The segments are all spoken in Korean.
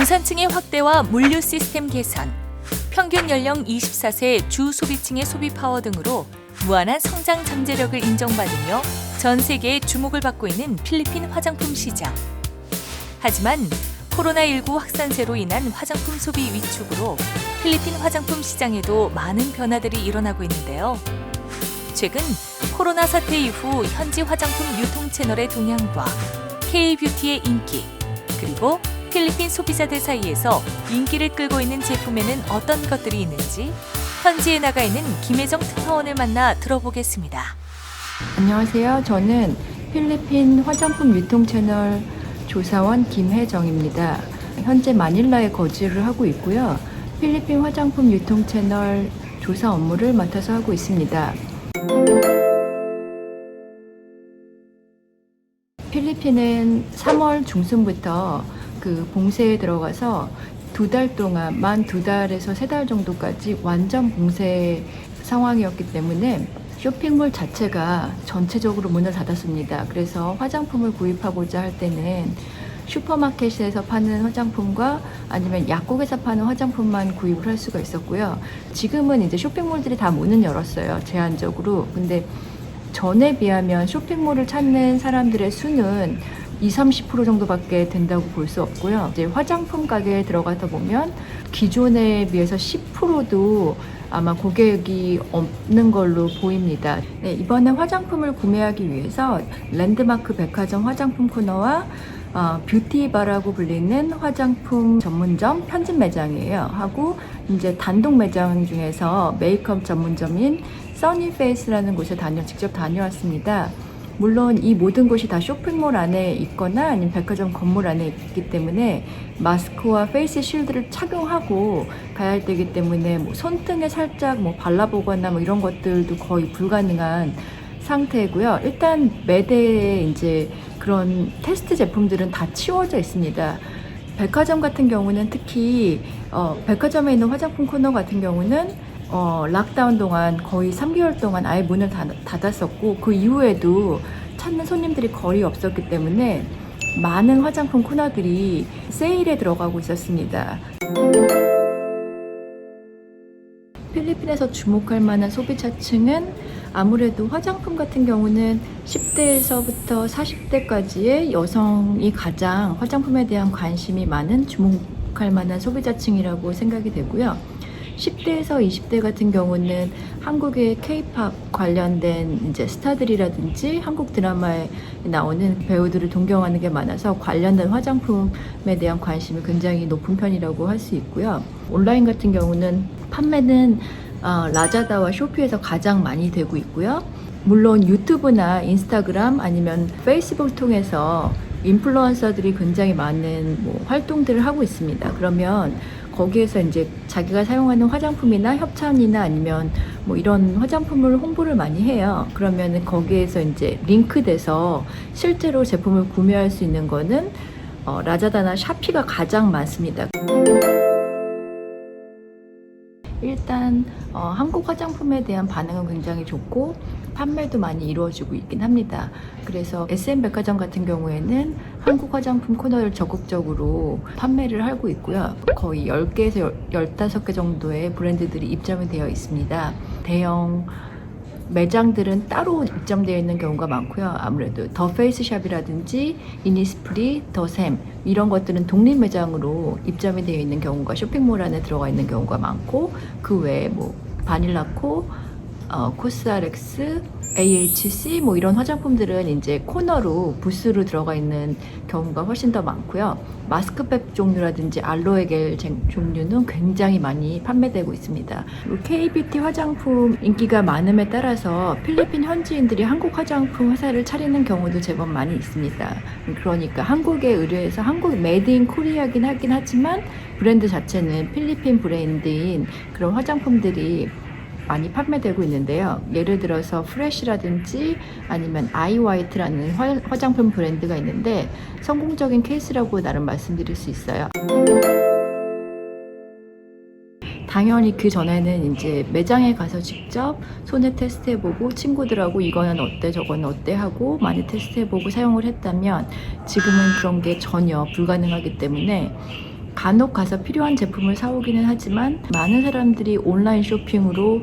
중산층의 확대와 물류 시스템 개선, 평균 연령 24세 주 소비층의 소비 파워 등으로 무한한 성장 잠재력을 인정받으며 전 세계의 주목을 받고 있는 필리핀 화장품 시장. 하지만 코로나19 확산세로 인한 화장품 소비 위축으로 필리핀 화장품 시장에도 많은 변화들이 일어나고 있는데요. 최근 코로나 사태 이후 현지 화장품 유통 채널의 동향과 K-뷰티의 인기, 그리고 필리핀 소비자들 사이에서 인기를 끌고 있는 제품에는 어떤 것들이 있는지 현지에 나가 있는 김혜정 특파원을 만나 들어보겠습니다. 안녕하세요. 저는 필리핀 화장품 유통 채널 조사원 김혜정입니다. 현재 마닐라에 거주를 하고 있고요. 필리핀 화장품 유통 채널 조사 업무를 맡아서 하고 있습니다. 필리핀은 3월 중순부터 봉쇄에 들어가서 2달 동안, 만 2달에서 3달 정도까지 완전 봉쇄 상황이었기 때문에 쇼핑몰 자체가 전체적으로 문을 닫았습니다. 그래서 화장품을 구입하고자 할 때는 슈퍼마켓에서 파는 화장품과 아니면 약국에서 파는 화장품만 구입을 할 수가 있었고요. 지금은 이제 쇼핑몰들이 다 문은 열었어요. 제한적으로. 근데 전에 비하면 쇼핑몰을 찾는 사람들의 수는 20-30% 정도밖에 된다고 볼 수 없고요. 이제 화장품 가게에 들어가다 보면 기존에 비해서 10%도 아마 고객이 없는 걸로 보입니다. 네, 이번에 화장품을 구매하기 위해서 랜드마크 백화점 화장품 코너와 뷰티바라고 불리는 화장품 전문점 편집 매장이에요. 하고 이제 단독 매장 중에서 메이크업 전문점인 써니페이스라는 곳에 직접 다녀왔습니다. 물론 이 모든 곳이 다 쇼핑몰 안에 있거나 아니면 백화점 건물 안에 있기 때문에 마스크와 페이스 쉴드를 착용하고 가야 할 때이기 때문에 손등에 살짝 발라보거나 이런 것들도 거의 불가능한 상태고요. 일단 매대에 이제 그런 테스트 제품들은 다 치워져 있습니다. 백화점 같은 경우는 특히 백화점에 있는 화장품 코너 같은 경우는 락다운 동안 거의 3개월 동안 아예 문을 닫았었고 그 이후에도 찾는 손님들이 거의 없었기 때문에 많은 화장품 코너들이 세일에 들어가고 있었습니다. 필리핀에서 주목할 만한 소비자층은 아무래도 화장품 같은 경우는 10대에서부터 40대까지의 여성이 가장 화장품에 대한 관심이 많은 주목할 만한 소비자층이라고 생각이 되고요. 10대에서 20대 같은 경우는 한국의 K-팝 관련된 이제 스타들이라든지 한국 드라마에 나오는 배우들을 동경하는 게 많아서 관련된 화장품에 대한 관심이 굉장히 높은 편이라고 할 수 있고요. 온라인 같은 경우는 판매는 라자다와 쇼피에서 가장 많이 되고 있고요. 물론 유튜브나 인스타그램 아니면 페이스북을 통해서 인플루언서들이 굉장히 많은 활동들을 하고 있습니다. 그러면 거기에서 이제 자기가 사용하는 화장품이나 협찬이나 아니면 이런 화장품을 홍보를 많이 해요. 그러면은 거기에서 이제 링크돼서 실제로 제품을 구매할 수 있는 거는 라자다나 샤피가 가장 많습니다. 일단 한국 화장품에 대한 반응은 굉장히 좋고 판매도 많이 이루어지고 있긴 합니다. 그래서 SM백화점 같은 경우에는 한국 화장품 코너를 적극적으로 판매를 하고 있고요. 거의 10개에서 15개 정도의 브랜드들이 입점이 되어 있습니다. 대형 매장들은 따로 입점되어 있는 경우가 많고요. 아무래도 더 페이스샵이라든지 이니스프리, 더샘 이런 것들은 독립 매장으로 입점이 되어 있는 경우가 쇼핑몰 안에 들어가 있는 경우가 많고 그 외에 바닐라코, 코스알엑스, AHC 이런 화장품들은 이제 코너로 부스로 들어가 있는 경우가 훨씬 더 많고요. 마스크팩 종류라든지 알로에겔 종류는 굉장히 많이 판매되고 있습니다. K-뷰티 화장품 인기가 많음에 따라서 필리핀 현지인들이 한국 화장품 회사를 차리는 경우도 제법 많이 있습니다. 그러니까 한국에 의뢰해서 한국 메이드 인 코리아긴 하긴 하지만 브랜드 자체는 필리핀 브랜드인 그런 화장품들이 많이 판매되고 있는데요. 예를 들어서 프레쉬라든지 아니면 아이화이트라는 화장품 브랜드가 있는데 성공적인 케이스라고 나름 말씀드릴 수 있어요. 당연히 그 전에는 이제 매장에 가서 직접 손에 테스트해보고 친구들하고 이거는 어때 저거는 어때 하고 많이 테스트해보고 사용을 했다면 지금은 그런 게 전혀 불가능하기 때문에 간혹 가서 필요한 제품을 사오기는 하지만 많은 사람들이 온라인 쇼핑으로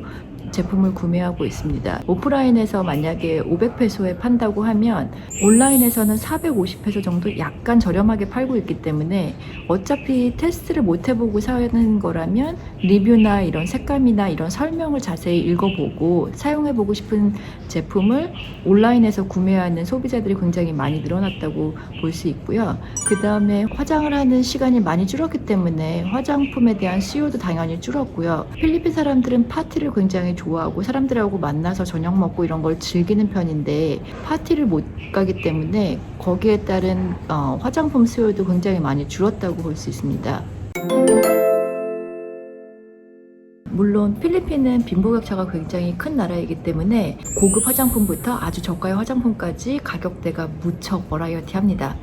제품을 구매하고 있습니다. 오프라인에서 만약에 500페소에 판다고 하면 온라인에서는 450페소 정도 약간 저렴하게 팔고 있기 때문에 어차피 테스트를 못 해보고 사는 거라면 리뷰나 이런 색감이나 이런 설명을 자세히 읽어보고 사용해보고 싶은 제품을 온라인에서 구매하는 소비자들이 굉장히 많이 늘어났다고 볼 수 있고요. 그 다음에 화장을 하는 시간이 많이 줄었기 때문에 화장품에 대한 수요도 당연히 줄었고요. 필리핀 사람들은 파티를 굉장히 좋아하고 사람들하고 만나서 저녁 먹고 이런 걸 즐기는 편인데 파티를 못 가기 때문에 거기에 따른 화장품 수요도 굉장히 많이 줄었다고 볼 수 있습니다. 물론 필리핀은 빈부격차가 굉장히 큰 나라이기 때문에 고급 화장품부터 아주 저가의 화장품까지 가격대가 무척 버라이어티합니다.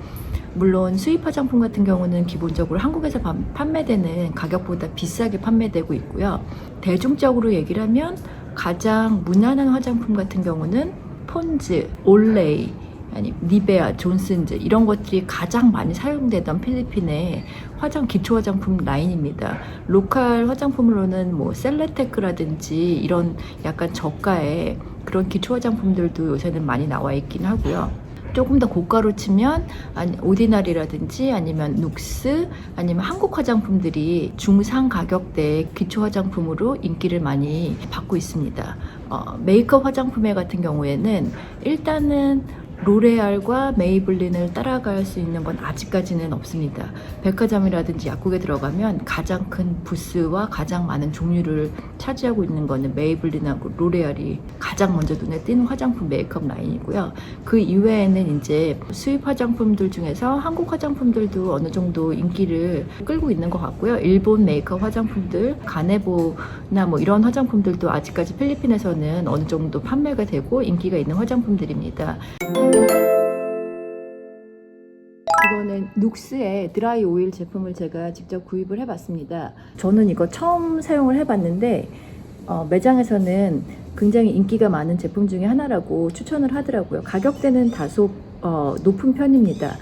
물론 수입 화장품 같은 경우는 기본적으로 한국에서 판매되는 가격보다 비싸게 판매되고 있고요. 대중적으로 얘기를 하면 가장 무난한 화장품 같은 경우는 폰즈, 올레이, 아니 니베아, 존슨즈 이런 것들이 가장 많이 사용되던 필리핀의 기초 화장품 라인입니다. 로컬 화장품으로는 뭐 셀레테크라든지 이런 약간 저가의 그런 기초 화장품들도 요새는 많이 나와 있긴 하고요. 조금 더 고가로 치면 오디나리라든지 아니면 눅스 아니면 한국 화장품들이 중상 가격대의 기초 화장품으로 인기를 많이 받고 있습니다. 메이크업 화장품에 같은 경우에는 일단은 로레알과 메이블린을 따라갈 수 있는 건 아직까지는 없습니다. 백화점이라든지 약국에 들어가면 가장 큰 부스와 가장 많은 종류를 차지하고 있는 거는 메이블린하고 로레알이 가장 먼저 눈에 띄는 화장품 메이크업 라인이고요. 그 이외에는 이제 수입 화장품들 중에서 한국 화장품들도 어느 정도 인기를 끌고 있는 것 같고요. 일본 메이크업 화장품들, 가네보나 뭐 이런 화장품들도 아직까지 필리핀에서는 어느 정도 판매가 되고 인기가 있는 화장품들입니다. 이거는 눅스의 드라이 오일 제품을 제가 직접 구입을 해봤습니다. 저는 이거 처음 사용을 해봤는데 매장에서는 굉장히 인기가 많은 제품 중에 하나라고 추천을 하더라고요. 가격대는 다소 높은 편입니다.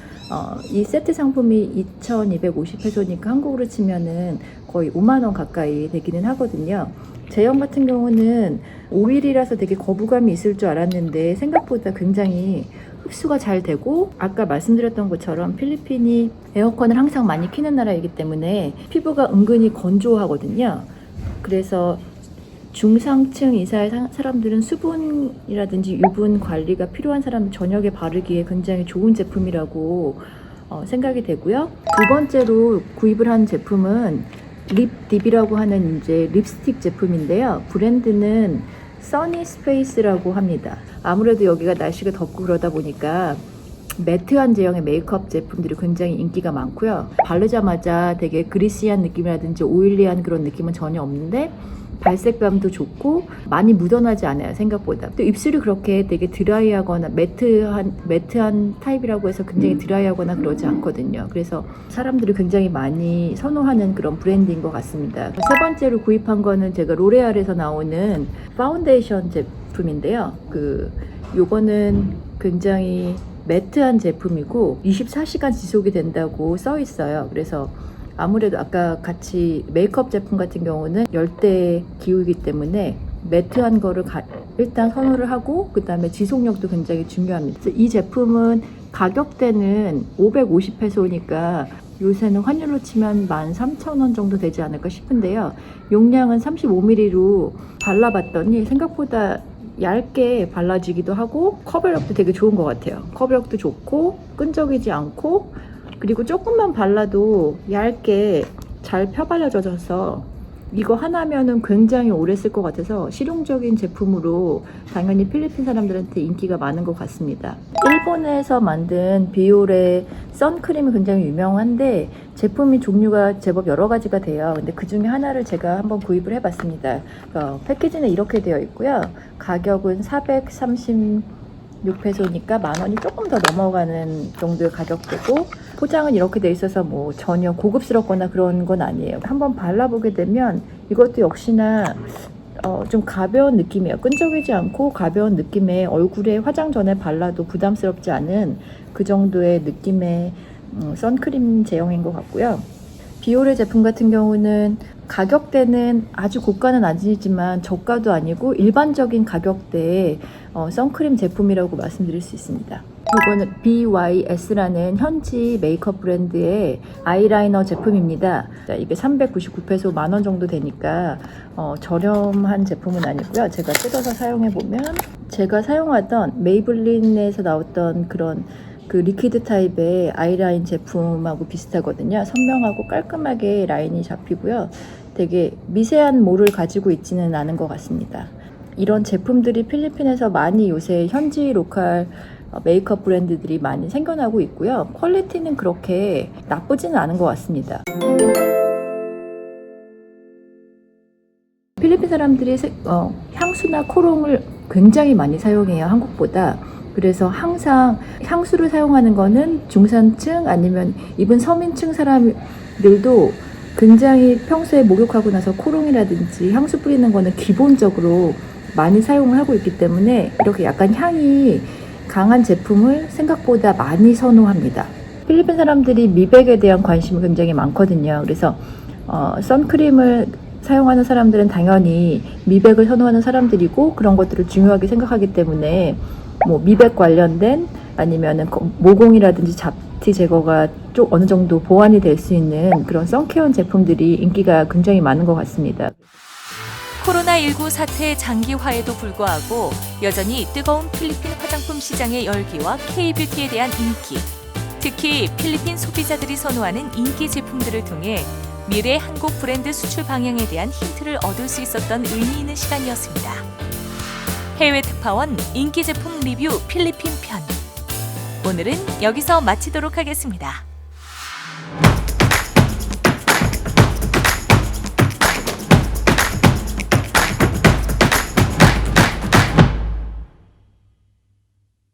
이 세트 상품이 2,250페소니까 한국으로 치면은 거의 5만원 가까이 되기는 하거든요. 제형 같은 경우는 오일이라서 되게 거부감이 있을 줄 알았는데 생각보다 굉장히 흡수가 잘 되고 아까 말씀드렸던 것처럼 필리핀이 에어컨을 항상 많이 켜는 나라이기 때문에 피부가 은근히 건조하거든요. 그래서 중상층 이사의 사람들은 수분이라든지 유분 관리가 필요한 사람 저녁에 바르기에 굉장히 좋은 제품이라고 생각이 되고요. 두 번째로 구입을 한 제품은 립딥이라고 하는 이제 립스틱 제품인데요. 브랜드는 써니 스페이스라고 합니다. 아무래도 여기가 날씨가 덥고 그러다 보니까 매트한 제형의 메이크업 제품들이 굉장히 인기가 많고요. 바르자마자 되게 그리시한 느낌이라든지 오일리한 그런 느낌은 전혀 없는데 발색감도 좋고 많이 묻어나지 않아요, 생각보다. 또 입술이 그렇게 되게 드라이하거나 매트한 타입이라고 해서 굉장히 드라이하거나 그러지 않거든요. 그래서 사람들이 굉장히 많이 선호하는 그런 브랜드인 것 같습니다. 세 번째로 구입한 거는 제가 로레알에서 나오는 파운데이션 제품인데요. 요거는 굉장히 매트한 제품이고 24시간 지속이 된다고 써 있어요. 그래서 아무래도 아까 같이 메이크업 제품 같은 경우는 열대 기후이기 때문에 매트한 거를 일단 선호를 하고 그 다음에 지속력도 굉장히 중요합니다. 그래서 이 제품은 가격대는 550페소니까 요새는 환율로 치면 13,000원 정도 되지 않을까 싶은데요. 용량은 35ml로 발라봤더니 생각보다 얇게 발라지기도 하고 커버력도 되게 좋은 것 같아요. 커버력도 좋고 끈적이지 않고 그리고 조금만 발라도 얇게 잘 펴발려져서 이거 하나면은 굉장히 오래 쓸 것 같아서 실용적인 제품으로 당연히 필리핀 사람들한테 인기가 많은 것 같습니다. 일본에서 만든 비올의 선크림이 굉장히 유명한데 제품이 종류가 제법 여러 가지가 돼요. 근데 그 중에 하나를 제가 한번 구입을 해봤습니다. 패키지는 이렇게 되어 있고요. 가격은 436페소니까 만원이 조금 더 넘어가는 정도의 가격대고 포장은 이렇게 돼 있어서 뭐 전혀 고급스럽거나 그런 건 아니에요. 한번 발라보게 되면 이것도 역시나 좀 가벼운 느낌이에요. 끈적이지 않고 가벼운 느낌의 얼굴에 화장 전에 발라도 부담스럽지 않은 그 정도의 느낌의 선크림 제형인 것 같고요. 비오레 제품 같은 경우는 가격대는 아주 고가는 아니지만 저가도 아니고 일반적인 가격대의 선크림 제품이라고 말씀드릴 수 있습니다. 이거는 BYS라는 현지 메이크업 브랜드의 아이라이너 제품입니다. 이게 399페소 만원 정도 되니까 저렴한 제품은 아니고요. 제가 뜯어서 사용해보면 제가 사용하던 메이블린에서 나왔던 그런 그 리퀴드 타입의 아이라인 제품하고 비슷하거든요. 선명하고 깔끔하게 라인이 잡히고요. 되게 미세한 몰을 가지고 있지는 않은 것 같습니다. 이런 제품들이 필리핀에서 많이 요새 현지 로컬 메이크업 브랜드들이 많이 생겨나고 있고요. 퀄리티는 그렇게 나쁘지는 않은 것 같습니다. 필리핀 사람들이 향수나 코롱을 굉장히 많이 사용해요. 한국보다. 그래서 항상 향수를 사용하는 거는 중산층 아니면 이분 서민층 사람들도 굉장히 평소에 목욕하고 나서 코롱이라든지 향수 뿌리는 거는 기본적으로 많이 사용을 하고 있기 때문에 이렇게 약간 향이 강한 제품을 생각보다 많이 선호합니다. 필리핀 사람들이 미백에 대한 관심이 굉장히 많거든요. 그래서 선크림을 사용하는 사람들은 당연히 미백을 선호하는 사람들이고 그런 것들을 중요하게 생각하기 때문에 뭐 미백 관련된 아니면은 모공이라든지 잡티 제거가 좀 어느 정도 보완이 될 수 있는 그런 선케어 제품들이 인기가 굉장히 많은 것 같습니다. 코로나19 사태 장기화에도 불구하고 여전히 뜨거운 필리핀 화장품 시장의 열기와 K-뷰티에 대한 인기, 특히 필리핀 소비자들이 선호하는 인기 제품들을 통해 미래 한국 브랜드 수출 방향에 대한 힌트를 얻을 수 있었던 의미 있는 시간이었습니다. 해외 특파원 인기 제품 리뷰 필리핀 편. 오늘은 여기서 마치도록 하겠습니다.